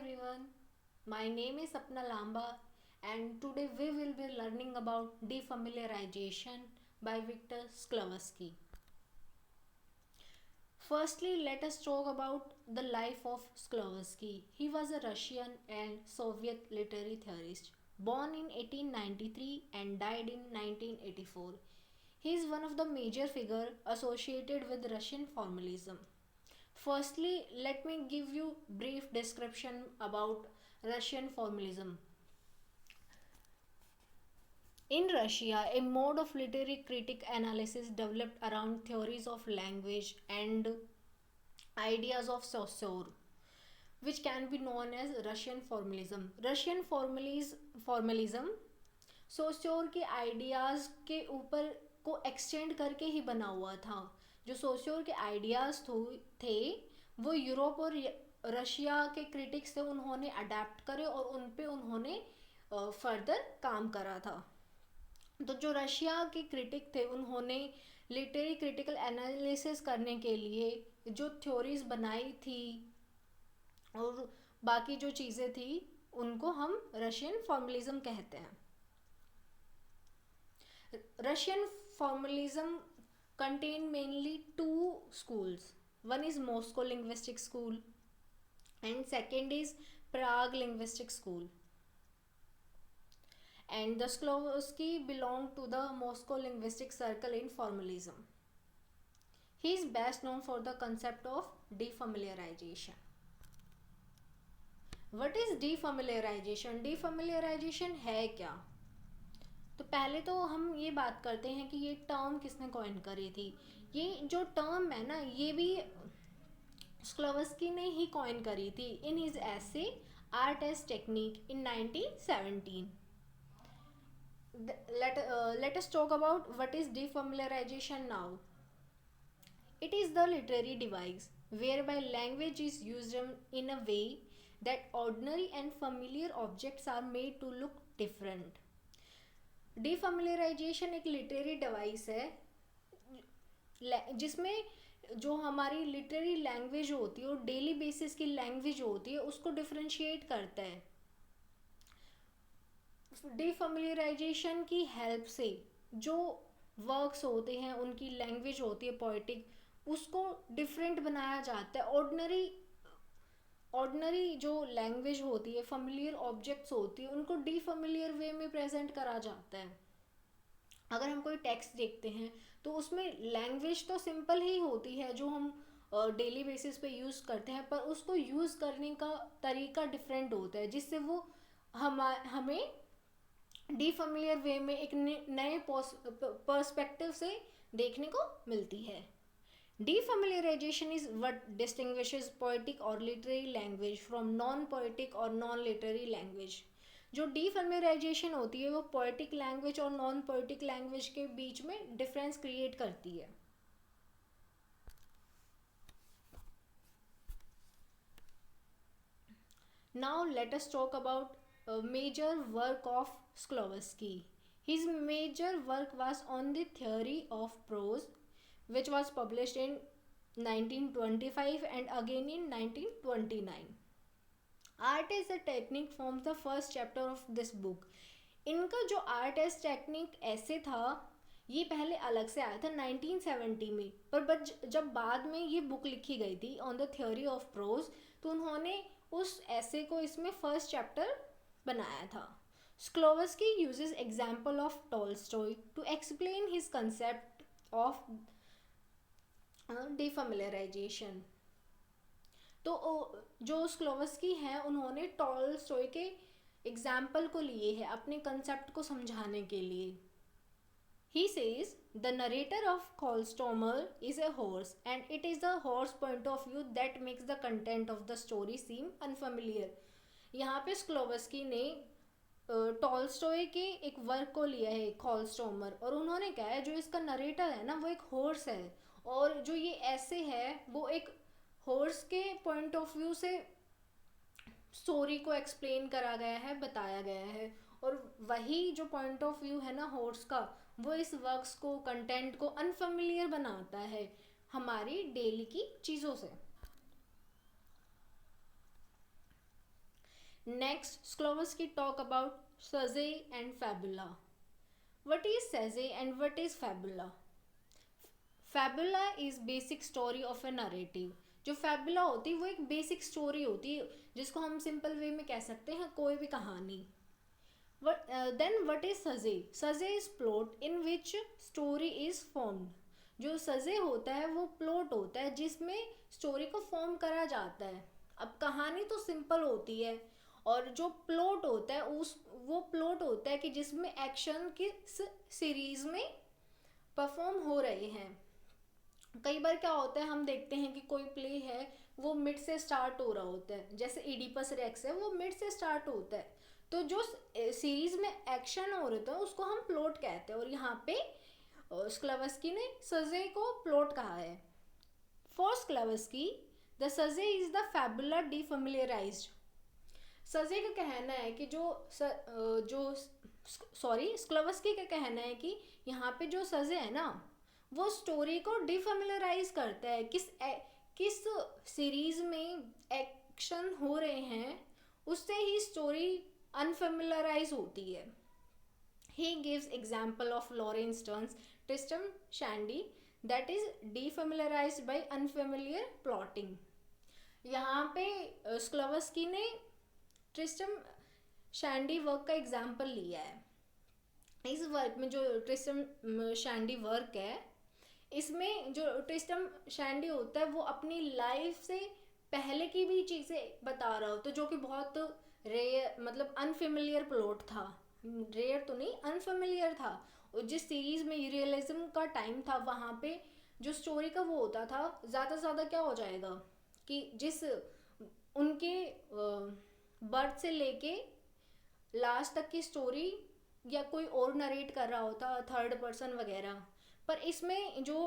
everyone, my name is Sapna Lamba and today we will be learning about defamiliarization by Viktor Shklovsky. Firstly, let us talk about the life of Shklovsky. He was a Russian and Soviet literary theorist, born in 1893 and died in 1984. He is one of the major figures associated with Russian formalism. Firstly, let me give you brief description about Russian formalism. In Russia, a mode of literary critic analysis developed around theories of language and ideas of saussure, which can be known as Russian formalism. Russian formalism सोश्योर के ideas के ऊपर को extend करके ही बना हुआ था. जो सोश्योर के आइडियाज़ थे वो यूरोप और रशिया के क्रिटिक्स थे, उन्होंने अडेप्ट करे और उन पे उन्होंने फर्दर काम करा था. तो जो रशिया के क्रिटिक थे उन्होंने लिटरेरी क्रिटिकल एनालिसिस करने के लिए जो थ्योरीज बनाई थी और बाकी जो चीज़ें थी उनको हम रशियन फॉर्मलिज्म कहते हैं. Russian formalism contain mainly two schools. One is Moscow Linguistic School and second is Prague Linguistic School. And the Shklovsky belonged to the Moscow Linguistic Circle in formalism. He is best known for the concept of defamiliarization. What is defamiliarization? Defamiliarization है क्या? तो पहले तो हम ये बात करते हैं कि ये टर्म किसने कॉइन करी थी. ये जो टर्म है ना, ये भी स्क्लोवस्की ने ही कॉइन करी थी in his essay art as technique in 1917. Let us talk about what is defamiliarization now. It is the literary device whereby language is used in a way that ordinary and familiar objects are made to look different. डिफेमिलियराइजेशन एक literary device है जिसमें जो हमारी literary language होती है और daily basis की language होती है उसको डिफरेंशिएट करता है. डिफेमिलियराइजेशन की हेल्प से जो वर्क्स होते हैं उनकी लैंग्वेज होती है पोएटिक, उसको डिफरेंट बनाया जाता है. ऑर्डिनरी जो लैंग्वेज होती है, फैमिलियर ऑब्जेक्ट्स होती है, उनको डीफेमिलियर वे में प्रेजेंट करा जाता है. अगर हम कोई टेक्स्ट देखते हैं तो उसमें लैंग्वेज तो सिंपल ही होती है जो हम डेली बेसिस पे यूज़ करते हैं, पर उसको यूज़ करने का तरीका डिफरेंट होता है जिससे वो हमें डीफेमिलियर वे में एक नए पर्सपेक्टिव से देखने को मिलती है. Defamiliarization is what distinguishes poetic or literary language from non-poetic or non-literary language. जो defamiliarization होती है वो poetic language और non-poetic language के बीच में difference create करती है. Now let us talk about a major work of Shklovsky. His major work was on the theory of prose, which was published in 1925 and again in 1929. Art as a Technique forms the first chapter of this book. इनका जो art as technique ऐसे था ये पहले अलग से आया था 1970 में, पर जब बाद में ये बुक लिखी गई थी on the theory of pros तो उन्होंने उस ऐसे को इसमें फर्स्ट चैप्टर बनाया था. Shklovsky uses example of Tolstoy to explain his concept of डिफेमिलियराइजेशन. तो जो स्क्लोवस्की हैं उन्होंने टॉलस्टॉय के एग्जाम्पल को लिए है अपने कंसेप्ट को समझाने के लिए. He says the narrator of Kolstomer is a horse and it is the horse point of view that makes the content of the story seem unfamiliar. यहाँ पे स्क्लोवस्की ने टॉलस्टॉय के एक वर्क को लिया है कॉलस्टोमर और उन्होंने कहा है जो इसका नरेटर है ना वो एक हॉर्स है और जो ये ऐसे है वो एक हॉर्स के पॉइंट ऑफ व्यू से स्टोरी को एक्सप्लेन करा गया है, बताया गया है. और वही जो पॉइंट ऑफ व्यू है ना हॉर्स का वो इस वर्क्स को कंटेंट को अनफेमिलियर बनाता है हमारी डेली की चीज़ों से. Next, Sklowski talk about Saze and Fabula. What is Saze and what is Fabula? Fabula is basic story of a narrative. जो फैबुला होती है वो एक बेसिक स्टोरी होती है जिसको हम सिंपल वे में कह सकते हैं कोई भी कहानी. देन व्हाट इज सजे? सजे is plot in which story is formed. जो सजे होता है वो प्लॉट होता है जिसमें स्टोरी को फॉर्म करा जाता है. अब कहानी तो सिंपल होती है और जो प्लॉट होता है उस वो प्लॉट होता है कि जिसमें एक्शन किस सीरीज में परफॉर्म हो रहे हैं. कई बार क्या होता है हम देखते हैं कि कोई प्ले है वो मिड से स्टार्ट हो रहा होता है, जैसे इडिपस रेक्स है वो मिड से स्टार्ट होता है. तो जो सीरीज में एक्शन हो रहा है उसको हम प्लॉट कहते हैं और यहाँ पे स्क्लावस्की ने सजे को प्लॉट कहा है. फॉर स्क्लावस्की द सजे इज द फैबुला डिफेमिलियराइज्ड. सजे का कहना है कि स्क्लावस्की का कहना है कि यहाँ पे जो सजे है ना वो स्टोरी को डिफेमिलियराइज करता है. किस सीरीज में एक्शन हो रहे हैं उससे ही स्टोरी अनफेमिलियराइज होती है. He gives example of Laurence Sterne's Tristram Shandy that is defamiliarized by unfamiliar plotting. यहाँ पे स्क्लावस्की ने ट्रिस्टम शैंडी वर्क का एग्जाम्पल लिया है. इस वर्क में जो ट्रिस्टम शैंडी वर्क है इसमें जो ट्रिस्टम शैंडी होता है वो अपनी लाइफ से पहले की भी चीज़ें बता रहा होता है जो कि बहुत रेयर मतलब अनफेमिलियर प्लॉट था. रेयर तो नहीं अनफेमिलियर था. जिस सीरीज में रियलिज्म का टाइम था वहाँ पे जो स्टोरी का वो होता था ज़्यादा से ज़्यादा क्या हो जाएगा कि जिस उनके बर्थ से लेके लास्ट तक की स्टोरी या कोई और नरेट कर रहा होता थर्ड पर्सन वगैरह. पर इसमें जो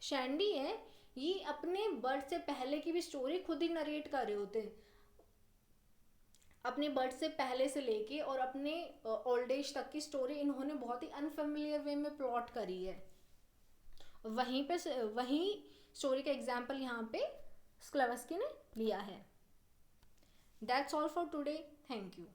शैंडी है ये अपने बर्थ से पहले की भी स्टोरी खुद ही नरेट कर रहे होते हैं. अपने बर्थ से पहले से लेके और अपने ओल्ड एज तक की स्टोरी इन्होंने बहुत ही अनफेमिलियर वे में प्लॉट करी है. वहीं स्टोरी का एग्जाम्पल यहाँ पे स्क्लावस्की ने लिया है. That's all for today. Thank you.